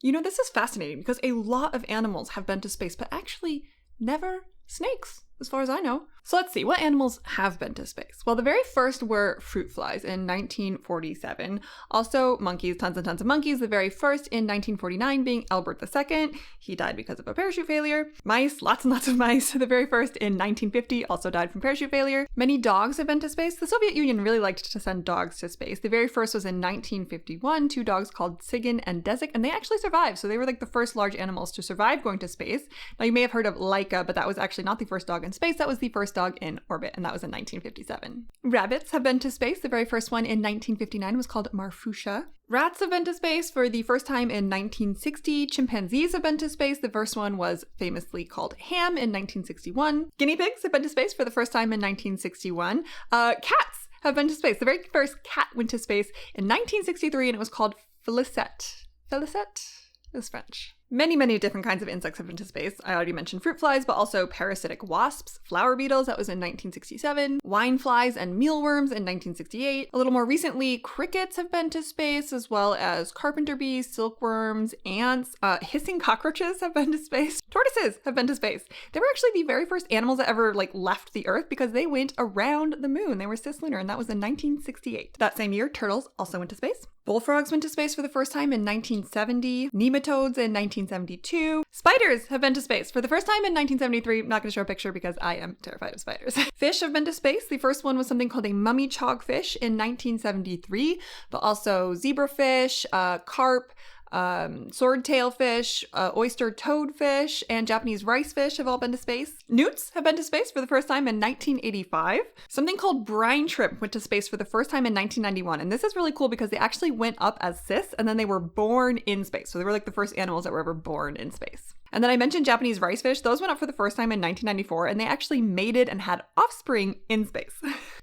You know, this is fascinating because a lot of animals have been to space, but actually never snakes, as far as I know. So let's see, what animals have been to space? Well, the very first were fruit flies in 1947. Also monkeys, tons and tons of monkeys. The very first in 1949 being Albert II. He died because of a parachute failure. Mice, lots and lots of mice. The very first in 1950 also died from parachute failure. Many dogs have been to space. The Soviet Union really liked to send dogs to space. The very first was in 1951, 2 dogs called Sigin and Dezik, and they actually survived. So they were like the first large animals to survive going to space. Now you may have heard of Laika, but that was actually not the first dog in space. That was the first dog in orbit, and that was in 1957. Rabbits have been to space. The very first one in 1959 was called Marfusha. Rats have been to space for the first time in 1960. Chimpanzees have been to space. The first one was famously called Ham in 1961. Guinea pigs have been to space for the first time in 1961. Cats have been to space. The very first cat went to space in 1963, and it was called Felicette. Felicette? It was French. Many, many different kinds of insects have been to space. I already mentioned fruit flies, but also parasitic wasps, flower beetles, that was in 1967, wine flies and mealworms in 1968. A little more recently, crickets have been to space, as well as carpenter bees, silkworms, ants, hissing cockroaches have been to space. Tortoises have been to space. They were actually the very first animals that ever left the Earth because they went around the moon. They were cislunar, and that was in 1968. That same year, turtles also went to space. Bullfrogs went to space for the first time in 1970. Nematodes in 1972. Spiders have been to space for the first time in 1973. I'm not going to show a picture because I am terrified of spiders. Fish have been to space. The first one was something called a mummy chogfish in 1973, but also zebrafish, carp, swordtail fish, oyster toadfish, and Japanese rice fish have all been to space. Newts have been to space for the first time in 1985. Something called brine shrimp went to space for the first time in 1991. And this is really cool because they actually went up as cysts and then they were born in space. So they were like the first animals that were ever born in space. And then I mentioned Japanese rice fish. Those went up for the first time in 1994 and they actually mated and had offspring in space.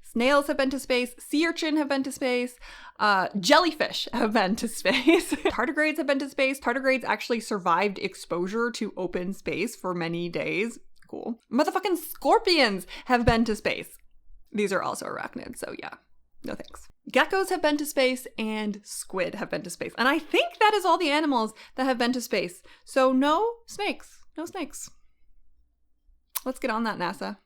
Snails have been to space. Sea urchin have been to space. Jellyfish have been to space. Tardigrades have been to space. Tardigrades actually survived exposure to open space for many days. Cool. Motherfucking scorpions have been to space. These are also arachnids, so yeah. No thanks. Geckos have been to space and squid have been to space. And I think that is all the animals that have been to space. So no snakes. No snakes. Let's get on that, NASA.